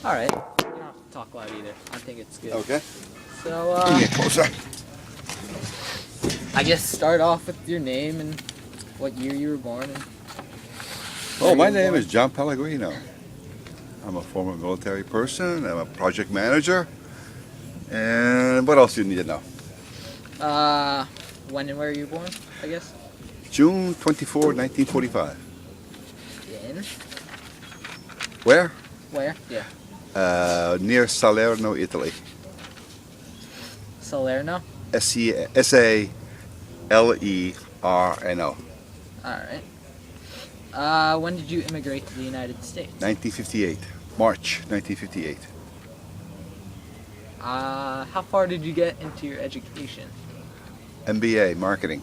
All right. You don't have to talk loud either. I think it's good. Okay. So, Get closer. I guess start off with your name and what year you were born. And Oh, where my you were name born. is John Pellegrino. I'm a former military person. I'm a project manager. And what else do you need to know? When and where you were born, I guess. June 24, 1945. In? Where? Where? Yeah. Near Salerno, Italy. Salerno? Salerno. All right. When did you immigrate to the United States? 1958. March 1958. How far did you get into your education? MBA, marketing.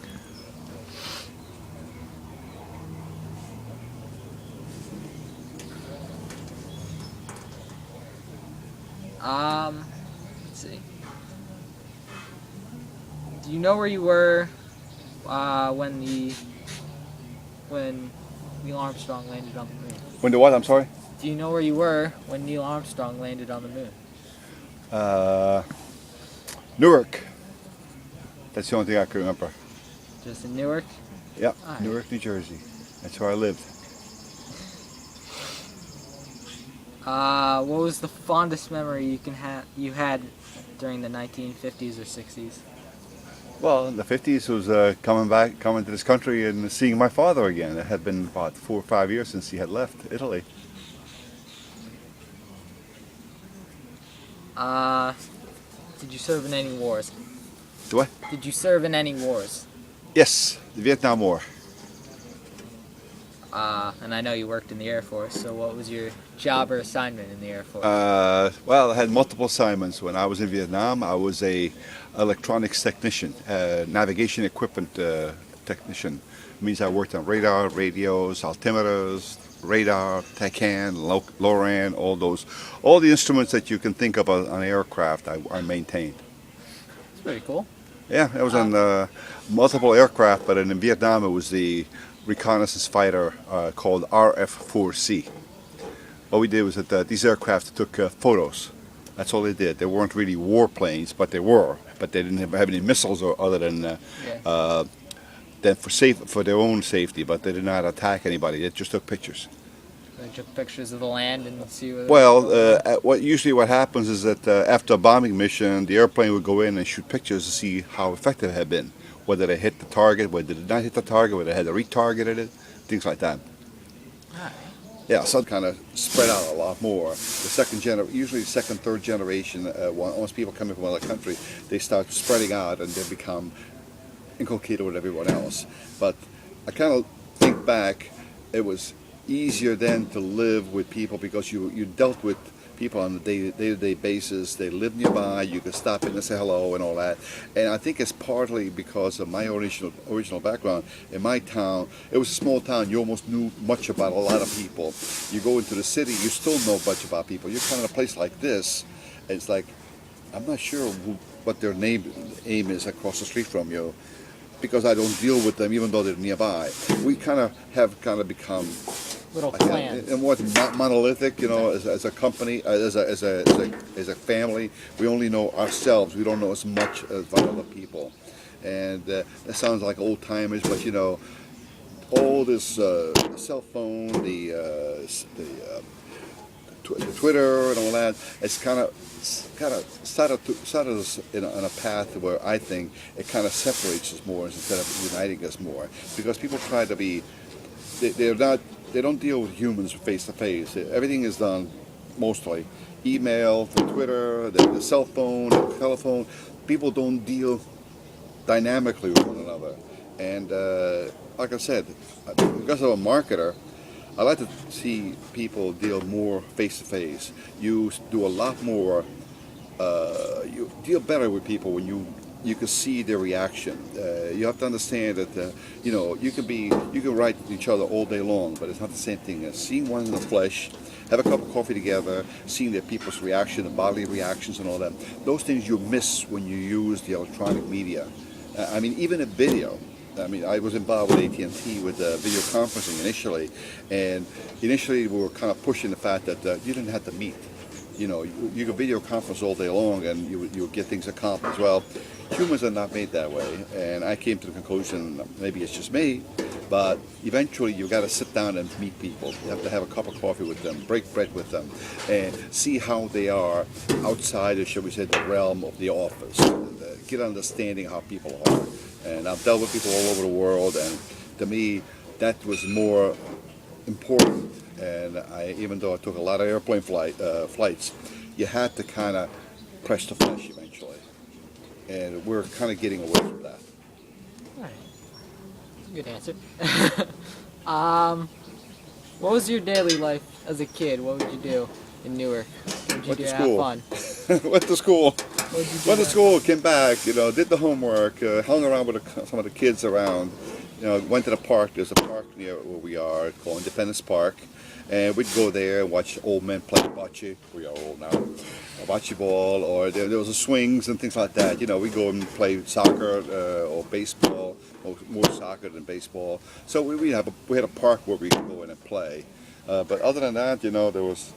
Let's see. Do you know where you were when Neil Armstrong landed on the moon? When the what? I'm sorry? Do you know where you were when Neil Armstrong landed on the moon? Newark. That's the only thing I can remember. Just in Newark? Yeah, Alright. Newark, New Jersey. That's where I lived. What was the fondest memory you had during the 1950s or 60s? Well, in the 50s was coming to this country and seeing my father again. It had been about 4 or 5 years since he had left Italy. Did you serve in any wars? Do I? Did you serve in any wars? Yes, the Vietnam War. And I know you worked in the Air Force, so what was your job or assignment in the Air Force? Well, I had multiple assignments. When I was in Vietnam, I was a electronics technician, navigation equipment technician. It means I worked on radar, radios, altimeters, radar, TACAN, LORAN, all the instruments that you can think of on an aircraft. I maintained. It's pretty cool. Yeah, I was on multiple aircraft, but in Vietnam it was the reconnaissance fighter called RF-4C. What we did was that these aircraft took photos. That's all they did. They weren't really warplanes, but they were. But they didn't have any missiles or other than for their own safety. But they did not attack anybody. They just took pictures. They took pictures of the land and see what. Well, what happens is that after a bombing mission, the airplane would go in and shoot pictures to see how effective it had been, whether they hit the target, whether they did not hit the target, whether they had retargeted it, things like that. Alright. Yeah, so it kind of spread out a lot more. Usually second, third generation, once people come in from another country, they start spreading out and they become inculcated with everyone else. But I kind of think back, it was easier then to live with people because you dealt with people on a day-to-day basis. They lived nearby. You could stop in and say hello and all that. And I think it's partly because of my original background. In my town, it was a small town. You almost knew much about a lot of people. You go into the city, you still know much about people. You come in a place like this, and it's like, I'm not sure what their aim is across the street from you, because I don't deal with them even though they're nearby. We have become Little clans. and more monolithic, as a company, as a family. We only know ourselves. We don't know as much as other people, and that sounds like old timers, but all this cell phone, the Twitter and all that, it's kind of started us in a path where I think it kind of separates us more instead of uniting us more, because people try to be, they don't deal with humans face to face. Everything is done mostly email, the Twitter, the cell phone, the telephone. People don't deal dynamically with one another. And like I said, because I'm a marketer, I like to see people deal more face to face. You do a lot more. You deal better with people when you can see their reaction. You have to understand that you can write to each other all day long, but it's not the same thing as seeing one in the flesh, have a cup of coffee together, seeing their people's reaction, the bodily reactions and all that. Those things you miss when you use the electronic media. Even a video. I was involved with AT&T with video conferencing initially, and initially we were kind of pushing the fact that you didn't have to meet. you can video conference all day long and you get things accomplished. Well, humans are not made that way, and I came to the conclusion, maybe it's just me, but eventually you got to sit down and meet people. You have to have a cup of coffee with them, break bread with them, and see how they are outside of, shall we say, the realm of the office. And, get an understanding how people are. And I've dealt with people all over the world, and to me, that was more important. And even though I took a lot of airplane flights, you had to kind of press the flesh eventually. And we're kind of getting away from that. All right. Good answer. What was your daily life as a kid? What would you do in Newark? What would you do to have fun? Went to school. What would you do Went to to school, came back, did the homework, hung around with some of the kids around. Went to the park. There's a park near where we are called Independence Park. And we'd go there and watch old men play bocce. We are old now. Bocce ball, or there was a swings and things like that. We'd go and play soccer or baseball, more soccer than baseball. So we had a park where we could go in and play. But other than that, there was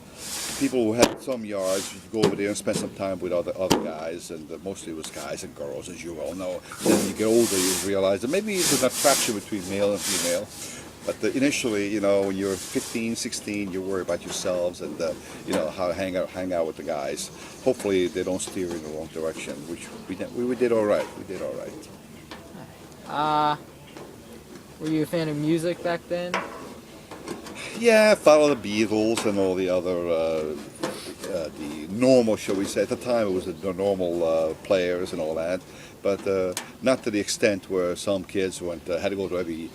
people who had some yards. You'd go over there and spend some time with other guys, and mostly it was guys and girls, as you all know. Then you get older, you realize that maybe there's an attraction between male and female. But initially, when you're 15, 16, you worry about yourselves and, how to hang out with the guys. Hopefully they don't steer in the wrong direction, which we did all right. We did all right. Were you a fan of music back then? Yeah, follow the Beatles and all the other, the normal, shall we say. At the time it was the normal players and all that. But not to the extent where some kids had to go to every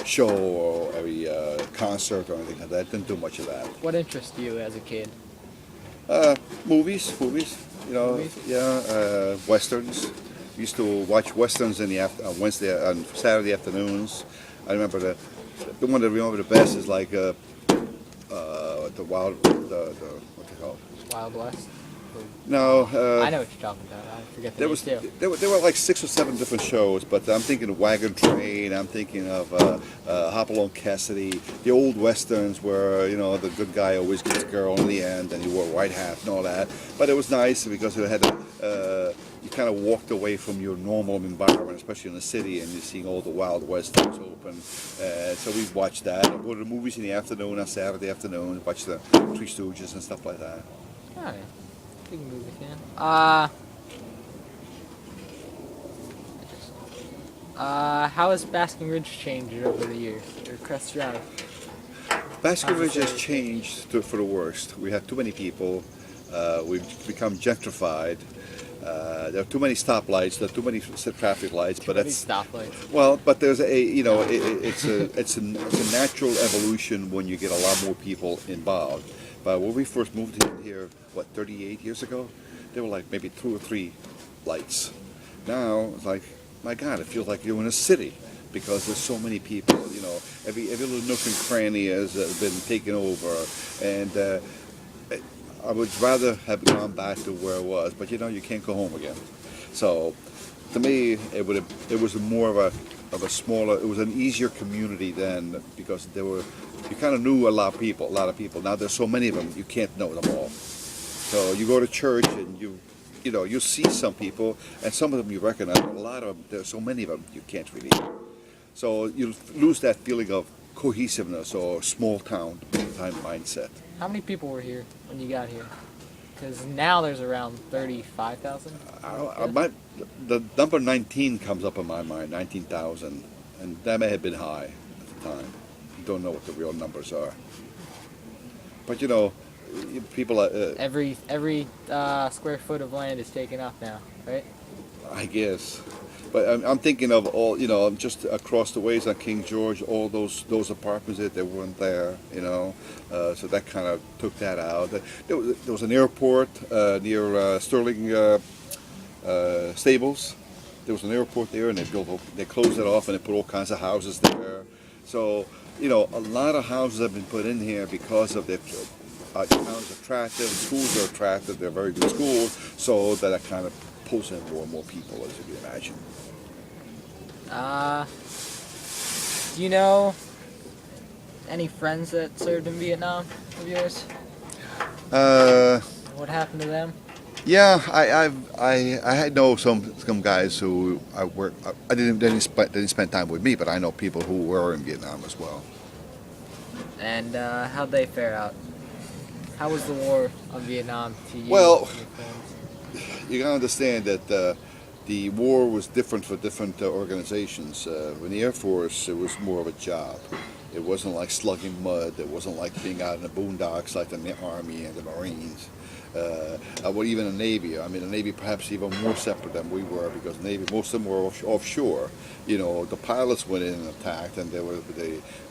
show or every concert or anything like that. Didn't do much of that. What interested you as a kid? Movies. Movies? Yeah, westerns. Used to watch westerns in the on Saturday afternoons. I remember the one that I remember the best is like the what they call it? Wild West? No. I know what you're talking about. I forget the names too. There were like 6 or 7 different shows, but I'm thinking of Wagon Train. I'm thinking of Hopalong Cassidy, the old westerns where the good guy always gets a girl in the end, and he wore a white hat and all that. But it was nice because it had you kind of walked away from your normal environment, especially in the city, and you're seeing all the Wild West things open. So we watched that. I'd go to the movies in the afternoon on Saturday afternoon, watch the Three Stooges and stuff like that. All right. Big movie fan. How has Basking Ridge changed over the years, or Crest Drive? Basking Ridge has changed for the worst. We have too many people. We've become gentrified. There are too many stoplights. There are too many traffic lights. But that's stoplights. Well, but there's it's a natural evolution when you get a lot more people involved. But when we first moved in here, 38 years ago, there were like maybe 2 or 3 lights. Now it's like, my God, it feels like you're in a city because there's so many people. Every little nook and cranny has been taken over, and I would rather have gone back to where it was. But you can't go home again. So, to me, it was more of a smaller. It was an easier community then because you kind of knew a lot of people. Now there's so many of them, you can't know them all. So you go to church and you see some people, and some of them you recognize. But a lot of them, there's so many of them, you can't really. So you lose that feeling of cohesiveness or small town time mindset. How many people were here when you got here? Because now there's around 35,000. The number 19 comes up in my mind, 19,000, and that may have been high at the time. Don't know what the real numbers are, but people. Every square foot of land is taken up now, right? I guess, but I'm thinking of all. Just across the ways on King George, all those apartments that weren't there. So that kind of took that out. There was an airport near Sterling Stables. There was an airport there, and they closed it off, and they put all kinds of houses there. So. A lot of houses have been put in here because of the town's attractive, schools are attractive, they're very good schools, so that kind of pulls in more and more people, as you can imagine. Do you know any friends that served in Vietnam of yours? What happened to them? Yeah, I know some guys who I didn't spend time with me, but I know people who were in Vietnam as well. And how'd they fare out? How was the war of Vietnam to you? Well, and your friends? You gotta understand that the war was different for different organizations. In the Air Force, it was more of a job. It wasn't like slugging mud. It wasn't like being out in the boondocks like the Army and the Marines. Well, even the Navy. I mean, the Navy perhaps even more separate than we were because the Navy, most of them were offshore. You know, the pilots went in and attacked, and there were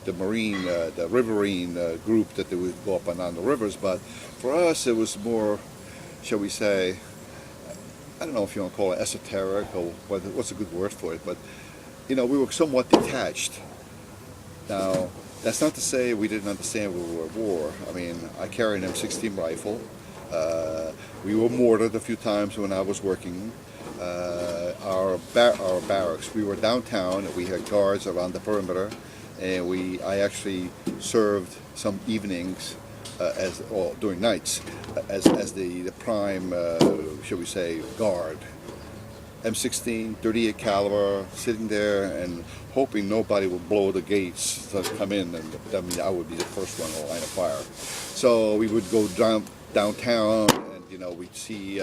the Marine, the Riverine group that they would go up and down the rivers. But for us, it was more, shall we say, I don't know if you want to call it esoteric or what's a good word for it, but you know, we were somewhat detached. Now, that's not to say we didn't understand we were at war. I mean, I carried an M16 rifle. We were mortared a few times when I was working. Our barracks, we were downtown. We had guards around the perimeter, and I actually served some evenings during nights as the prime, shall we say, guard. M16, 38 caliber, sitting there and hoping nobody would blow the gates to come in, and I mean I would be the first one in line of fire. So we would go downtown, and you know we'd see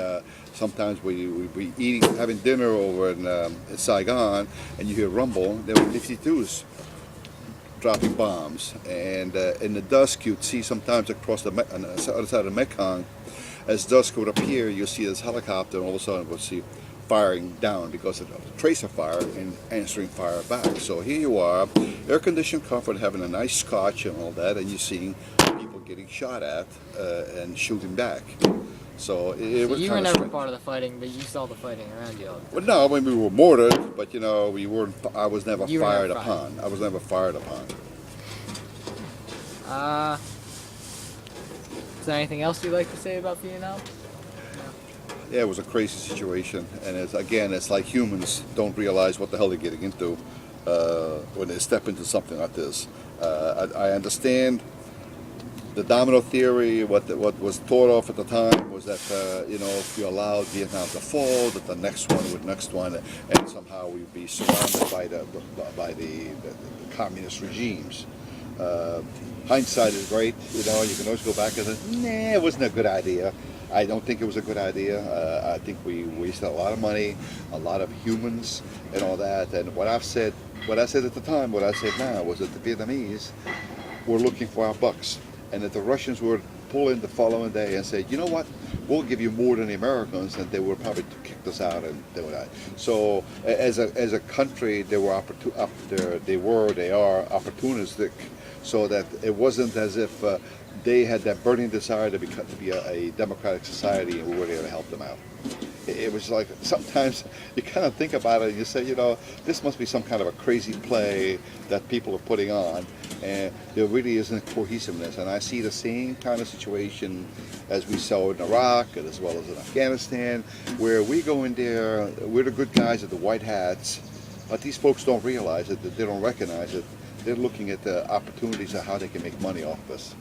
sometimes we'd be having dinner over in Saigon, and you hear rumble. There were 52s dropping bombs, and in the dusk you'd see sometimes across on the other side of the Mekong, as dusk would appear, you'll see this helicopter, and all of a sudden we'll see firing down because of the tracer fire and answering fire back. So here you are, air-conditioned comfort, having a nice scotch and all that, and you're seeing people getting shot at and shooting back. So it was You were kind of never strange. part of the fighting, but you saw the fighting around you all the time. Well, no, I mean we were mortared, but you know we weren't. I was never You were fired never fired. upon. I was never fired upon. Is there anything else you'd like to say about Vietnam? Yeah, it was a crazy situation, and it's like humans don't realize what the hell they're getting into when they step into something like this. I understand the domino theory. What was thought of at the time was that you know if you allowed Vietnam to fall, that the next one, and somehow we'd be surrounded by the communist regimes. Hindsight is great, you know. You can always go back and say, "Nah, it wasn't a good idea." I don't think it was a good idea. I think we wasted a lot of money, a lot of humans, and all that. And what I said at the time, what I said now, was that the Vietnamese were looking for our bucks, and that the Russians would pull in the following day and say, "You know what? We'll give you more than the Americans," and they would probably kick us out and do that. So, as a country, they are opportunistic, so that it wasn't as if they had that burning desire to be a democratic society, and we were there to help them out. It was like sometimes you kind of think about it and you say, you know, this must be some kind of a crazy play that people are putting on, and there really isn't cohesiveness. And I see the same kind of situation as we saw in Iraq and as well as in Afghanistan, where we go in there, we're the good guys with the white hats, but these folks don't realize it, that they don't recognize it. They're looking at the opportunities of how they can make money off this.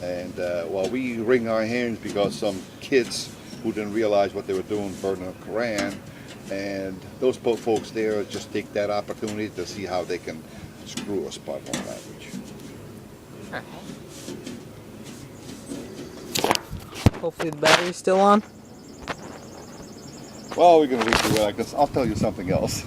And while we wring our hands because some kids who didn't realize what they were doing burned the Koran, and those folks there just take that opportunity to see how they can screw us, pardon my language. Hopefully the battery's still on. Well, we're going to read through it like this. I'll tell you something else.